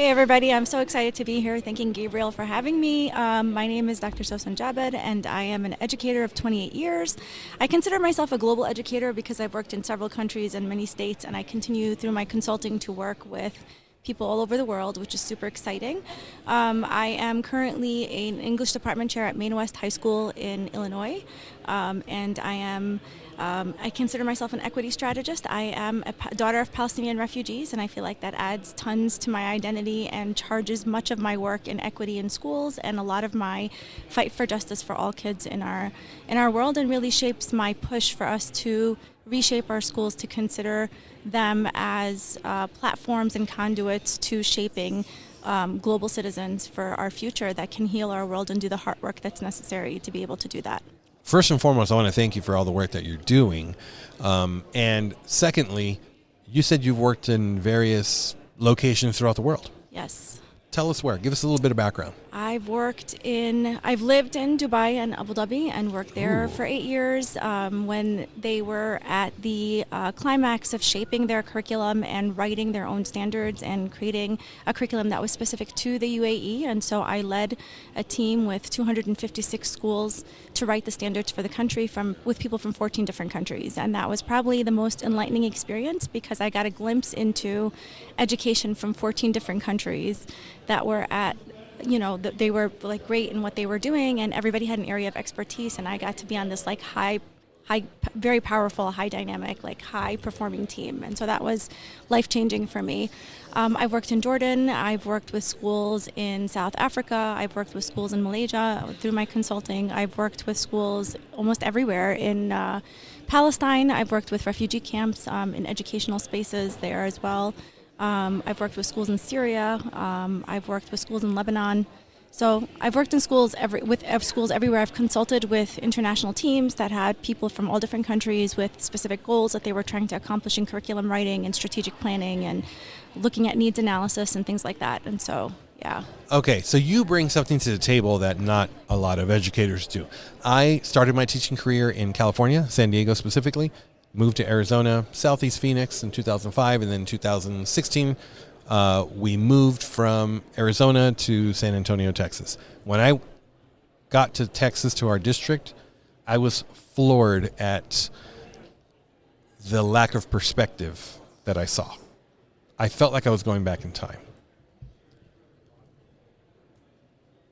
Hey everybody, I'm so excited to be here. Thanking Gabriel for having me. My name is Dr. Sawsan Jaber and I am an educator of 28 years. I consider myself a global educator because I've worked in several countries and many states, and I continue through my consulting to work with people all over the world, which is super exciting. I am currently an English department chair at Maine West High School in Illinois, and I consider myself an equity strategist. I am a daughter of Palestinian refugees, and I feel like that adds tons to my identity and charges much of my work in equity in schools and a lot of my fight for justice for all kids in our world, and really shapes my push for us to reshape our schools to consider them as platforms and conduits to shaping global citizens for our future that can heal our world and do the hard work that's necessary to be able to do that. First and foremost, I want to thank you for all the work that you're doing. And secondly, you said you've worked in various locations throughout the world. Yes. Tell us where. Give us a little bit of background. I've lived in Dubai and Abu Dhabi and worked there for 8 years when they were at the climax of shaping their curriculum and writing their own standards and creating a curriculum that was specific to the UAE. And so I led a team with 256 schools to write the standards for the country with people from 14 different countries. And that was probably the most enlightening experience because I got a glimpse into education from 14 different countries that were at, they were like great in what they were doing, and everybody had an area of expertise, and I got to be on this like high, very powerful, high dynamic, like high performing team. And so that was life-changing for me. I've worked in Jordan, I've worked with schools in South Africa, I've worked with schools in Malaysia through my consulting, I've worked with schools almost everywhere in Palestine, I've worked with refugee camps in educational spaces there as well. I've worked with schools in Syria. I've worked with schools in Lebanon. So I've worked in schools schools everywhere. I've consulted with international teams that had people from all different countries with specific goals that they were trying to accomplish in curriculum writing and strategic planning and looking at needs analysis and things like that. And so, yeah. Okay, so you bring something to the table that not a lot of educators do. I started my teaching career in California, San Diego specifically. Moved to Arizona, Southeast Phoenix in 2005, and then 2016, we moved from Arizona to San Antonio, Texas. When I got to Texas, to our district, I was floored at the lack of perspective that I saw. I felt like I was going back in time.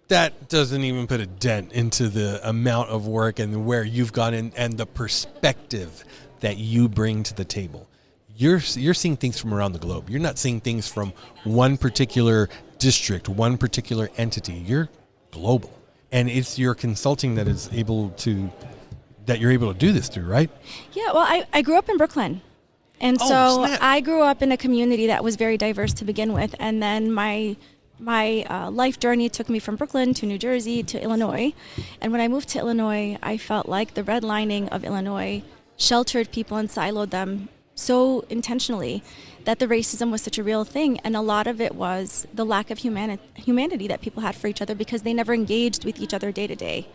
That doesn't even put a dent into the amount of work and where you've gone in and the perspective that you bring to the table. You're seeing things from around the globe. You're not seeing things from one particular district, one particular entity. You're global. And it's your consulting that you're able to do this through, right? Yeah, well, I grew up in Brooklyn. And so snap. I grew up in a community that was very diverse to begin with. And then my life journey took me from Brooklyn to New Jersey to Illinois. And when I moved to Illinois, I felt like the redlining of Illinois sheltered people and siloed them so intentionally that the racism was such a real thing. And a lot of it was the lack of humanity that people had for each other because they never engaged with each other day to day.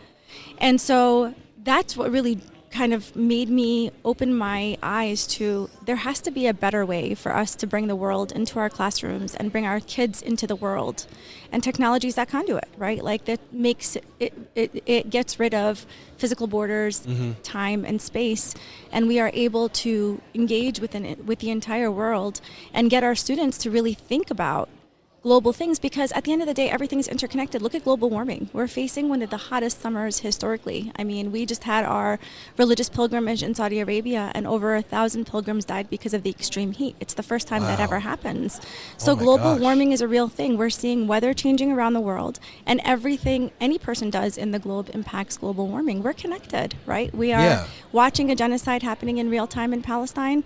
And so that's what really kind of made me open my eyes to there has to be a better way for us to bring the world into our classrooms and bring our kids into the world. And technology is that conduit, right? Like that makes it gets rid of physical borders, time and space, and we are able to engage with the entire world and get our students to really think about global things, because at the end of the day, everything's interconnected. Look at global warming. We're facing one of the hottest summers historically. I mean, we just had our religious pilgrimage in Saudi Arabia, and over 1,000 pilgrims died because of the extreme heat. It's the first time that ever happens. So global warming is a real thing. We're seeing weather changing around the world, and everything any person does in the globe impacts global warming. We're connected, right? We are watching a genocide happening in real time in Palestine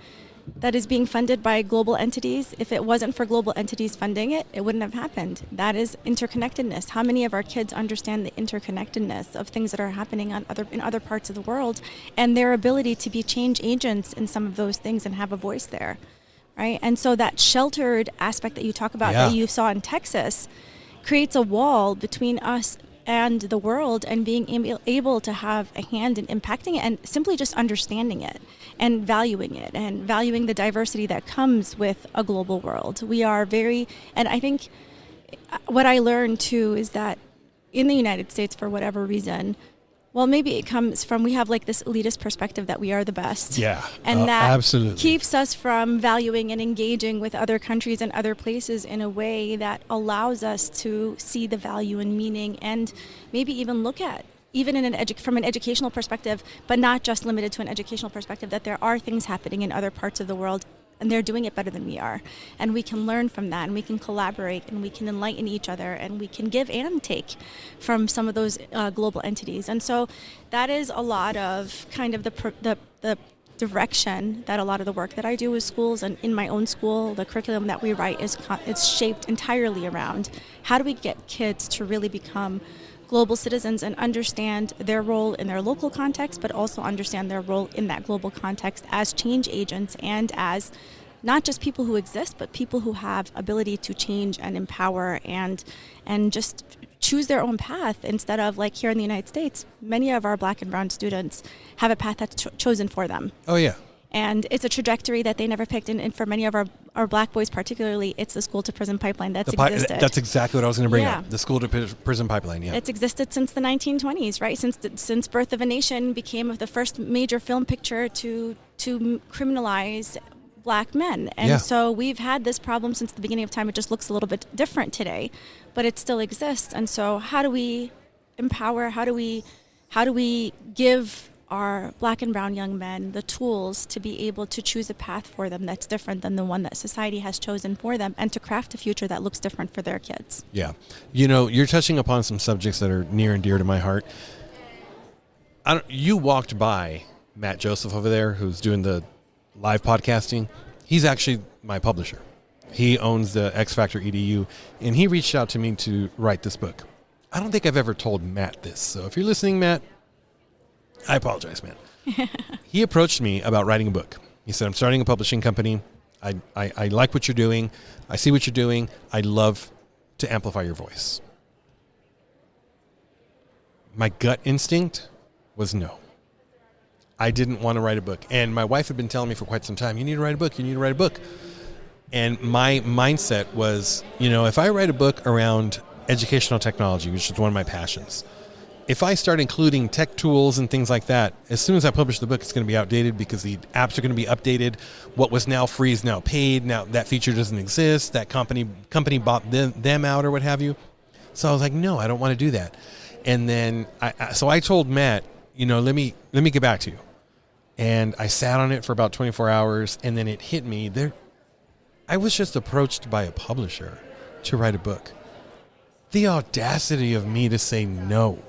that is being funded by global entities. If it wasn't for global entities funding it, it wouldn't have happened. That is interconnectedness. How many of our kids understand the interconnectedness of things that are happening in other parts of the world and their ability to be change agents in some of those things and have a voice there, right? And so that sheltered aspect that you talk about that you saw in Texas creates a wall between us and the world, and being able to have a hand in impacting it and simply just understanding it and valuing the diversity that comes with a global world. We are and I think what I learned too is that in the United States, for whatever reason, well, maybe it comes from, we have like this elitist perspective that we are the best. Yeah, and that absolutely keeps us from valuing and engaging with other countries and other places in a way that allows us to see the value and meaning, and maybe even look at, even in from an educational perspective, but not just limited to an educational perspective, that there are things happening in other parts of the world and they're doing it better than we are. And we can learn from that, and we can collaborate, and we can enlighten each other, and we can give and take from some of those global entities. And so that is a lot of kind of the direction that a lot of the work that I do with schools, and in my own school, the curriculum that we write it's shaped entirely around how do we get kids to really become global citizens and understand their role in their local context, but also understand their role in that global context as change agents, and as not just people who exist, but people who have ability to change and empower and just choose their own path, instead of, like here in the United States, many of our Black and brown students have a path that's chosen for them. Oh, yeah. And it's a trajectory that they never picked. And for many of our Black boys particularly, it's the school to prison pipeline that's existed. That's exactly what I was going to bring up. The school to prison pipeline, yeah. It's existed since the 1920s, right? Since Birth of a Nation became the first major film picture to criminalize Black men. And so we've had this problem since the beginning of time. It just looks a little bit different today, but it still exists. And so how do we empower, how do we give our Black and brown young men the tools to be able to choose a path for them that's different than the one that society has chosen for them, and to craft a future that looks different for their kids? Yeah. You know, you're touching upon some subjects that are near and dear to my heart. You walked by Matt Joseph over there, who's doing the live podcasting. He's actually my publisher. He owns the X Factor EDU, and he reached out to me to write this book. I don't think I've ever told Matt this, so if you're listening, Matt, I apologize, man. He approached me about writing a book. He said, I'm starting a publishing company. I like what you're doing. I see what you're doing. I'd love to amplify your voice. My gut instinct was no. I didn't want to write a book. And my wife had been telling me for quite some time, you need to write a book. You need to write a book. And my mindset was, if I write a book around educational technology, which is one of my passions, if I start including tech tools and things like that, as soon as I publish the book, it's going to be outdated because the apps are going to be updated. What was now free is now paid. Now that feature doesn't exist. That company bought them out or what have you. So I was like, no, I don't want to do that. And then I told Matt, let me get back to you. And I sat on it for about 24 hours, and then it hit me. I was just approached by a publisher to write a book. The audacity of me to say no.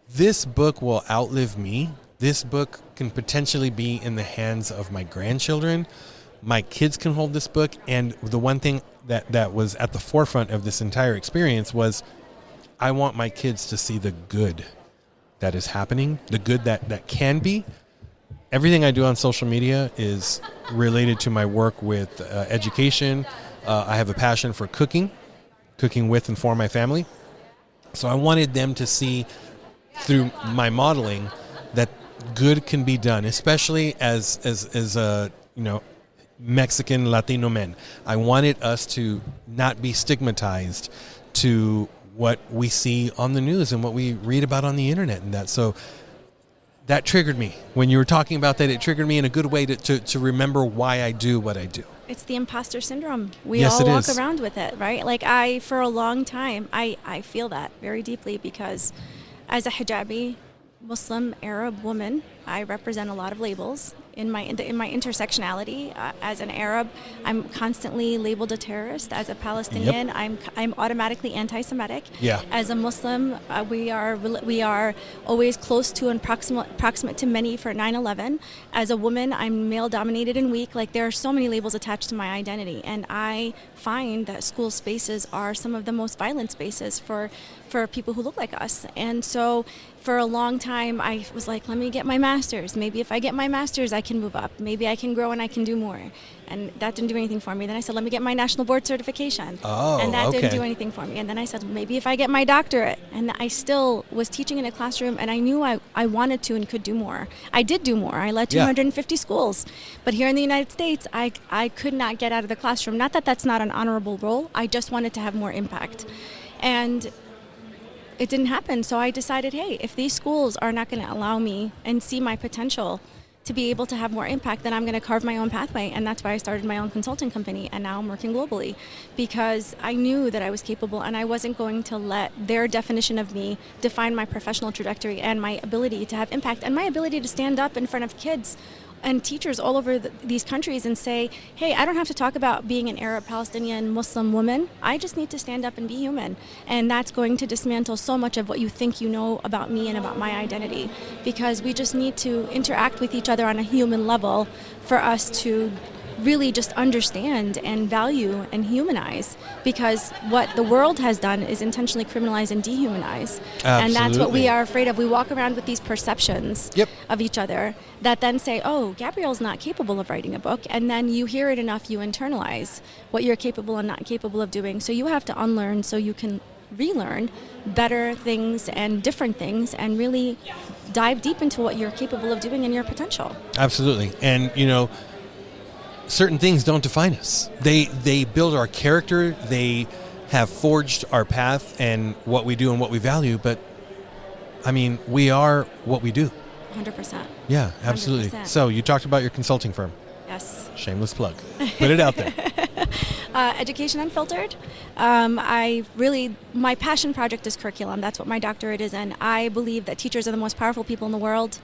This book will outlive me. This book can potentially be in the hands of my grandchildren. My kids can hold this book. And the one thing that was at the forefront of this entire experience was I want my kids to see the good that is happening, the good that can be. Everything I do on social media is related to my work with education. I have a passion for cooking with and for my family. So I wanted them to see through my modeling that good can be done, especially as Mexican Latino men. I wanted us to not be stigmatized to what we see on the news and what we read about on the internet and that. So that triggered me. When you were talking about that, it triggered me in a good way to remember why I do what I do. It's the imposter syndrome. We all walk around with it, right? Like for a long time, I feel that very deeply because as a hijabi, Muslim, Arab woman, I represent a lot of labels. In my intersectionality, as an Arab, I'm constantly labeled a terrorist. As a Palestinian, I'm automatically anti-Semitic. Yeah. As a Muslim, we are always close to and proximate to many for 9/11. As a woman, I'm male-dominated and weak. Like there are so many labels attached to my identity, and I find that school spaces are some of the most violent spaces for people who look like us. And so, for a long time, I was like, let me get my master's. Maybe if I get my master's, I can move up. Maybe I can grow and I can do more. And that didn't do anything for me. Then I said, let me get my national board certification. Oh, and that okay. didn't do anything for me. And then I said, maybe if I get my doctorate. And I still was teaching in a classroom, and I knew I wanted to and could do more. I did do more. I led 250 schools. But here in the United States, I could not get out of the classroom. Not that that's not an honorable role. I just wanted to have more impact. And it didn't happen. So I decided, hey, if these schools are not going to allow me and see my potential to be able to have more impact, then I'm going to carve my own pathway. And that's why I started my own consulting company. And now I'm working globally because I knew that I was capable, and I wasn't going to let their definition of me define my professional trajectory and my ability to have impact and my ability to stand up in front of kids and teachers all over these countries and say, hey, I don't have to talk about being an Arab, Palestinian, Muslim woman. I just need to stand up and be human. And that's going to dismantle so much of what you think you know about me and about my identity, because we just need to interact with each other on a human level for us to really just understand and value and humanize, because what the world has done is intentionally criminalize and dehumanize. Absolutely. And that's what we are afraid of. We walk around with these perceptions of each other that then say, oh, Gabriel's not capable of writing a book. And then you hear it enough, you internalize what you're capable and not capable of doing. So you have to unlearn so you can relearn better things and different things and really dive deep into what you're capable of doing and your potential. Absolutely. And, certain things don't define us. They build our character. They have forged our path and what we do and what we value. But, we are what we do. 100%. Yeah, absolutely. 100%. So you talked about your consulting firm. Yes. Shameless plug. Put it out there. Education Unfiltered. My passion project is curriculum. That's what my doctorate is in. I believe that teachers are the most powerful people in the world.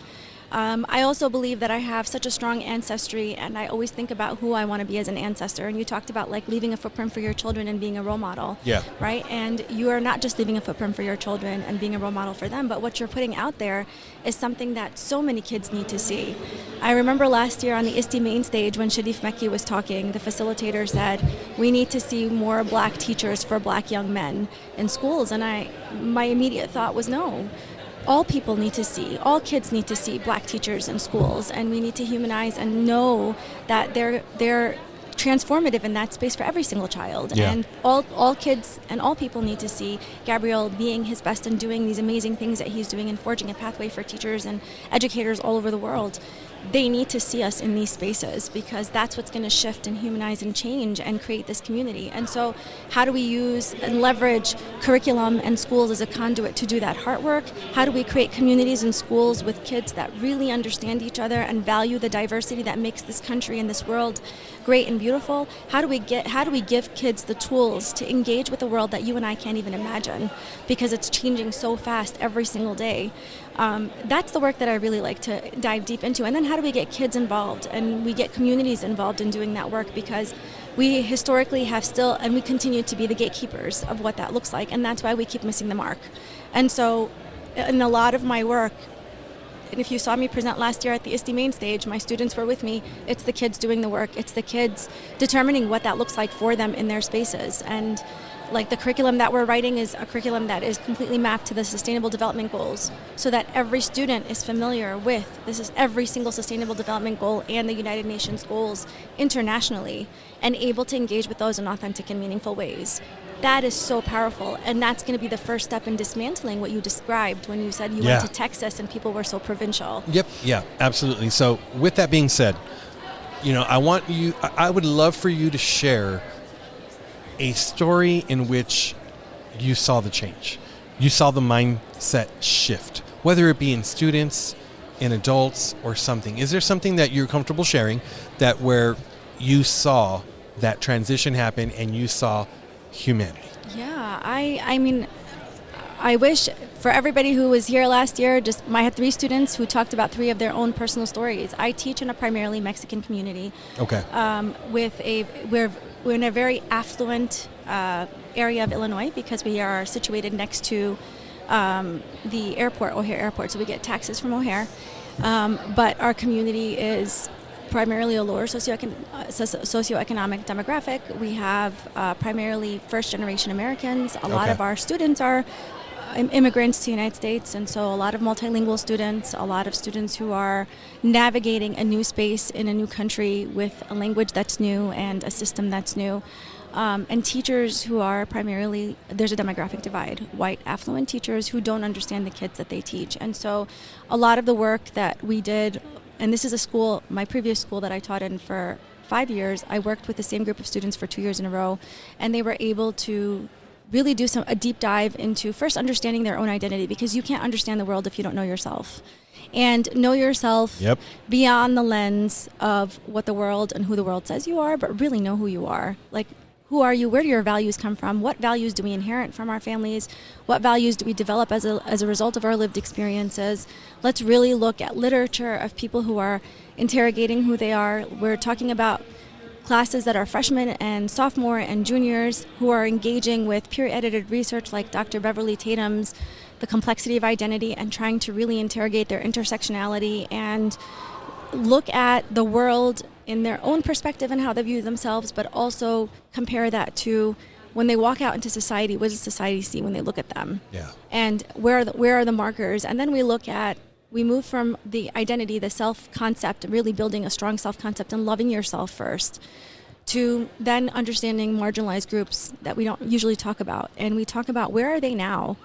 I also believe that I have such a strong ancestry, and I always think about who I want to be as an ancestor. And you talked about leaving a footprint for your children and being a role model. Yeah. Right? And you are not just leaving a footprint for your children and being a role model for them, but what you're putting out there is something that so many kids need to see. I remember last year on the ISTE main stage when Sharif Mekki was talking, the facilitator said, we need to see more black teachers for black young men in schools. And my immediate thought was no. All people need to see, all kids need to see black teachers in schools, and we need to humanize and know that they're transformative in that space for every single child. Yeah. And all kids and all people need to see Gabriel being his best and doing these amazing things that he's doing and forging a pathway for teachers and educators all over the world. They need to see us in these spaces, because that's what's going to shift and humanize and change and create this community. And so how do we use and leverage curriculum and schools as a conduit to do that hard work? How do we create communities and schools with kids that really understand each other and value the diversity that makes this country and this world great and beautiful? How do we give kids the tools to engage with the world that you and I can't even imagine, because it's changing so fast every single day? That's the work that I really like to dive deep into. And then how do we get kids involved and we get communities involved in doing that work, because we historically have still, and we continue to be the gatekeepers of what that looks like, and that's why we keep missing the mark. And so in a lot of my work, and if you saw me present last year at the ISTE main stage, my students were with me. It's the kids doing the work. It's the kids determining what that looks like for them in their spaces. And the curriculum that we're writing is a curriculum that is completely mapped to the Sustainable Development Goals, so that every student is familiar with every single Sustainable Development Goal and the United Nations goals internationally, and able to engage with those in authentic and meaningful ways. That is so powerful, and that's going to be the first step in dismantling what you described when you said you went to Texas and people were so provincial. Yep, yeah, absolutely. So with that being said, I would love for you to share a story in which you saw the change. You saw the mindset shift, whether it be in students, in adults, or something. Is there something that you're comfortable sharing that where you saw that transition happen and you saw humanity? Yeah, I wish for everybody who was here last year, I had 3 students who talked about 3 of their own personal stories. I teach in a primarily Mexican community. Okay. We're in a very affluent area of Illinois, because we are situated next to the airport, O'Hare Airport, so we get taxes from O'Hare. But our community is primarily a lower socioeconomic demographic. We have primarily first-generation Americans. A lot of our students are immigrants to the United States, and so a lot of multilingual students, a lot of students who are navigating a new space in a new country with a language that's new and a system that's new. And teachers who are primarily, there's a demographic divide, white affluent teachers who don't understand the kids that they teach. And so a lot of the work that we did, and this is a school, my previous school that I taught in for 5 years, I worked with the same group of students for 2 years in a row, and they were able to really do a deep dive into first understanding their own identity, because you can't understand the world if you don't know yourself. And know yourself beyond the lens of what the world and who the world says you are, but really know who you are. Like, who are you? Where do your values come from? What values do we inherit from our families? What values do we develop as a result of our lived experiences? Let's really look at literature of people who are interrogating who they are. We're talking about classes that are freshmen and sophomore and juniors who are engaging with peer-edited research like Dr. Beverly Tatum's The Complexity of Identity, and trying to really interrogate their intersectionality and look at the world in their own perspective and how they view themselves, but also compare that to when they walk out into society, what does society see when they look at them? Yeah. And where are the markers? And then we move from the identity, the self-concept, really building a strong self-concept and loving yourself first, to then understanding marginalized groups that we don't usually talk about. And we talk about where are they now?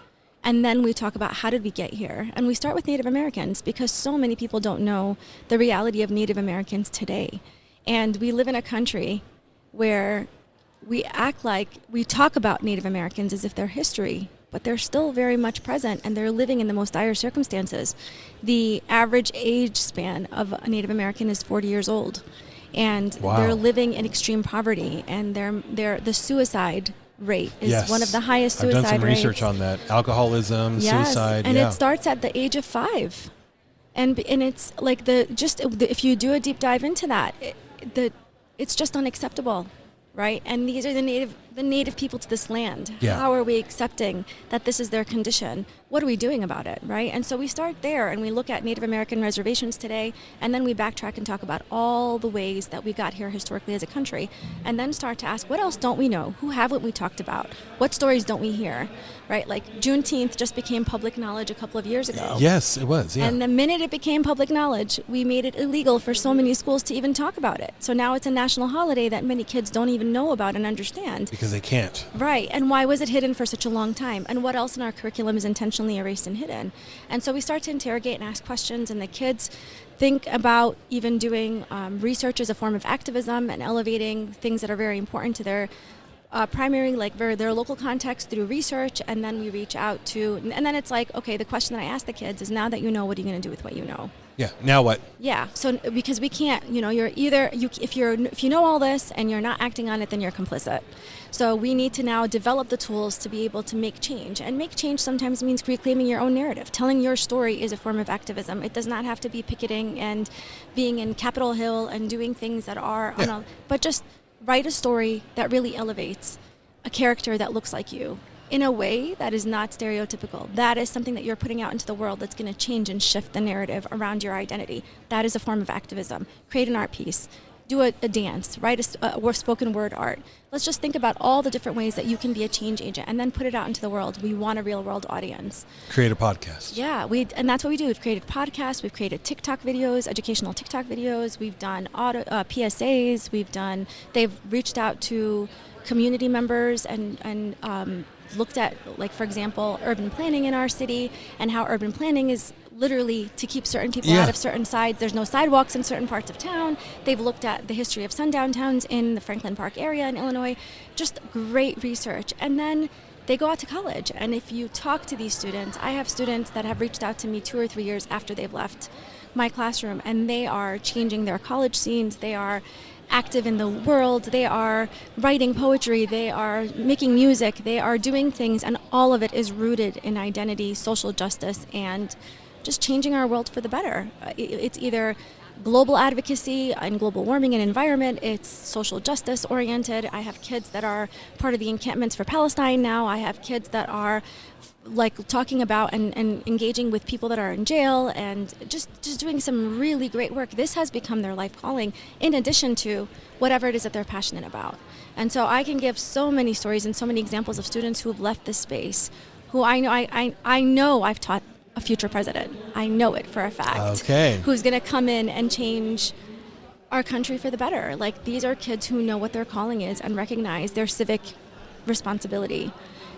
And then we talk about how did we get here? And we start with Native Americans, because so many people don't know the reality of Native Americans today. And we live in a country where we talk about Native Americans as if they're history, but they're still very much present, and they're living in the most dire circumstances. The average age span of a Native American is 40 years old, and they're living in extreme poverty, and the suicide rate is one of the highest suicide rates. I've done some research on that. Alcoholism, suicide. And it starts at the age of 5. And it's like if you do a deep dive into that, it's just unacceptable, right? And these are the native people to this land. Yeah. How are we accepting that this is their condition? What are we doing about it, right? And so we start there, and we look at Native American reservations today, and then we backtrack and talk about all the ways that we got here historically as a country, and then start to ask, what else don't we know? Who haven't we talked about? What stories don't we hear, right? Like Juneteenth just became public knowledge a couple of years ago. Yes, it was, yeah. And the minute it became public knowledge, we made it illegal for so many schools to even talk about it. So now it's a national holiday that many kids don't even know about and understand. Because they can't. Right. And why was it hidden for such a long time? And what else in our curriculum is intentionally erased and hidden? And so we start to interrogate and ask questions, and the kids think about even doing research as a form of activism and elevating things that are very important to their primary, like their local context through research. And then we reach out to, and then it's like, okay, the question that I ask the kids is, now that you know, what are you going to do with what you know? Yeah. Now what? Yeah. So because we can't, you're either if you know all this and you're not acting on it, then you're complicit. So we need to now develop the tools to be able to make change. And make change sometimes means reclaiming your own narrative. Telling your story is a form of activism. It does not have to be picketing and being in Capitol Hill and doing things that are, but just write a story that really elevates a character that looks like you in a way that is not stereotypical. That is something that you're putting out into the world that's going to change and shift the narrative around your identity. That is a form of activism. Create an art piece. Do a dance. Write a spoken word art. Let's just think about all the different ways that you can be a change agent, and then put it out into the world. We want a real world audience. Create a podcast. Yeah, and that's what we do. We've created podcasts. We've created TikTok videos, educational TikTok videos. We've done PSAs. They've reached out to community members and looked at, like, for example, urban planning in our city, and how urban planning is literally to keep certain people out of certain sides. There's no sidewalks in certain parts of town. They've looked at the history of sundown towns in the Franklin Park area in Illinois. Just great research. And then they go out to college. And if you talk to these students, I have students that have reached out to me 2 or 3 years after they've left my classroom, and they are changing their college scenes. They are active in the world. They are writing poetry. They are making music. They are doing things, and all of it is rooted in identity, social justice, and just changing our world for the better. It's either global advocacy and global warming and environment. It's social justice oriented. I have kids that are part of the encampments for Palestine now. I have kids that are like talking about and engaging with people that are in jail, and just doing some really great work. This has become their life calling, in addition to whatever it is that they're passionate about. And so I can give so many stories and so many examples of students who have left this space who I know I know I've taught a future president. I know it for a fact. Okay. Who's going to come in and change our country for the better. Like, these are kids who know what their calling is and recognize their civic responsibility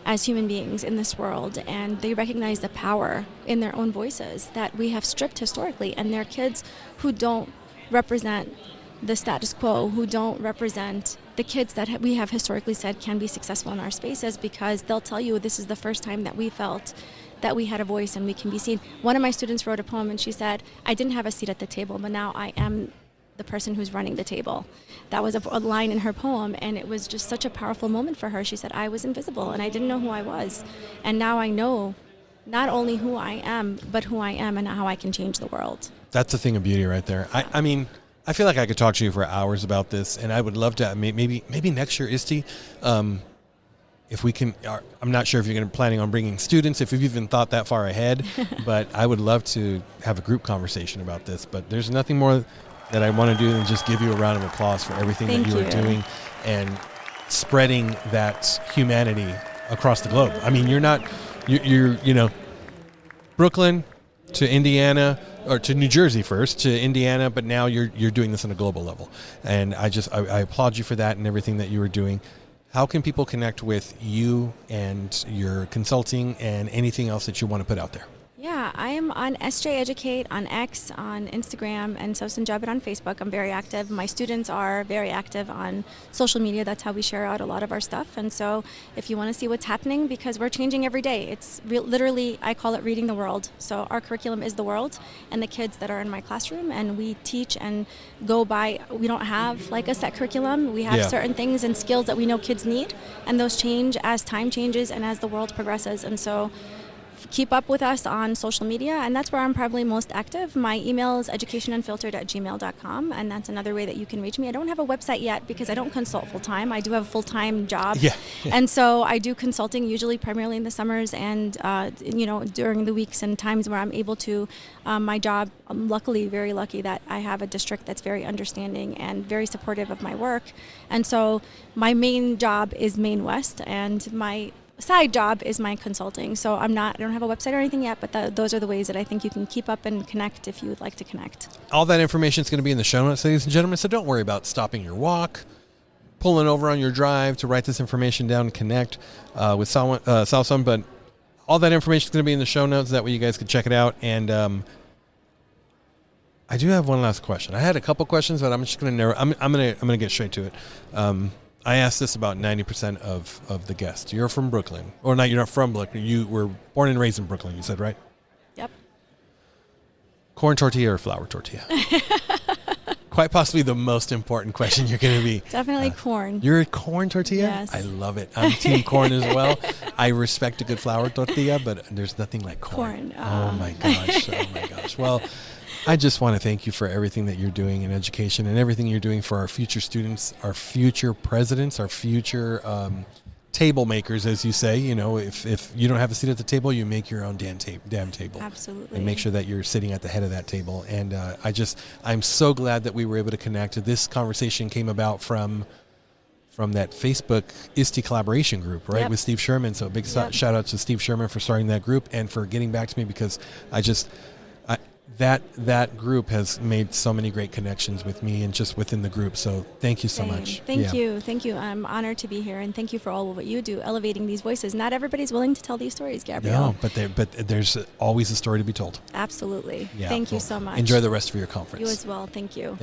as human beings in this world, and they recognize the power in their own voices that we have stripped historically, and they're kids who don't represent the status quo, who don't represent the kids that we have historically said can be successful in our spaces, because they'll tell you this is the first time that we felt that we had a voice and we can be seen. One of my students wrote a poem and she said, I didn't have a seat at the table, but now I am the person who's running the table. That was a line in her poem, and it was just such a powerful moment for her. She said, I was invisible and I didn't know who I was, and now I know not only who I am, but who I am and how I can change the world. That's a thing of beauty right there. I mean, I feel like I could talk to you for hours about this, and I would love to, maybe next year, ISTE, if we can, I'm not sure if you're going to planning on bringing students, if you've even thought that far ahead, but I would love to have a group conversation about this. But there's nothing more that I want to do than just give you a round of applause for everything that you are doing and spreading that humanity across the globe. I mean, you're Brooklyn to Indiana, or to New Jersey first, to Indiana, but now you're doing this on a global level. And I applaud you for that and everything that you are doing. How can people connect with you and your consulting and anything else that you want to put out there? Yeah, I am on SJ Educate on X, on Instagram, and Sawsan Jaber on Facebook. I'm very active. My students are very active on social media. That's how we share out a lot of our stuff. And so if you want to see what's happening, because we're changing every day, it's literally, I call it reading the world. So our curriculum is the world and the kids that are in my classroom, and we teach and go by, we don't have like a set curriculum. We have certain things and skills that we know kids need, and those change as time changes and as the world progresses. And so keep up with us on social media, and that's where I'm probably most active. My email is educationunfiltered@gmail.com, and that's another way that you can reach me. I don't have a website yet because I don't consult full-time. I do have a full-time job, and so I do consulting usually primarily in the summers and during the weeks and times where I'm able to. My job, I'm very lucky that I have a district that's very understanding and very supportive of my work, and so my main job is Maine West, and my side job is my consulting. So I don't have a website or anything yet, but those are the ways that I think you can keep up and connect if you would like to connect. All that information is going to be in the show notes, ladies and gentlemen, so don't worry about stopping your walk, pulling over on your drive to write this information down and connect with Sawsan, but all that information is going to be in the show notes. That way you guys can check it out. And I do have one last question. I had a couple questions, but I'm just going to narrow. I'm going to get straight to it. I asked this about 90% of the guests. You're from Brooklyn. Or not, you're not from Brooklyn. You were born and raised in Brooklyn, you said, right? Yep. Corn tortilla or flour tortilla? Quite possibly the most important question you're going to be. Definitely corn. You're a corn tortilla? Yes. I love it. I'm team corn as well. I respect a good flour tortilla, but there's nothing like corn. Oh my gosh. Well, I just want to thank you for everything that you're doing in education and everything you're doing for our future students, our future presidents, our future table makers, as you say. You know, if you don't have a seat at the table, you make your own damn table. Absolutely. And make sure that you're sitting at the head of that table. And I'm so glad that we were able to connect. This conversation came about from that Facebook ISTE collaboration group, right, with Steve Sherman. So a big shout out to Steve Sherman for starting that group and for getting back to me, because that group has made so many great connections with me and just within the group. So thank you so much. Thank you. I'm honored to be here, and thank you for all of what you do, elevating these voices. Not everybody's willing to tell these stories, Gabriel. No, but there's always a story to be told. Absolutely. Yeah. Thank you so much. Enjoy the rest of your conference. You as well. Thank you.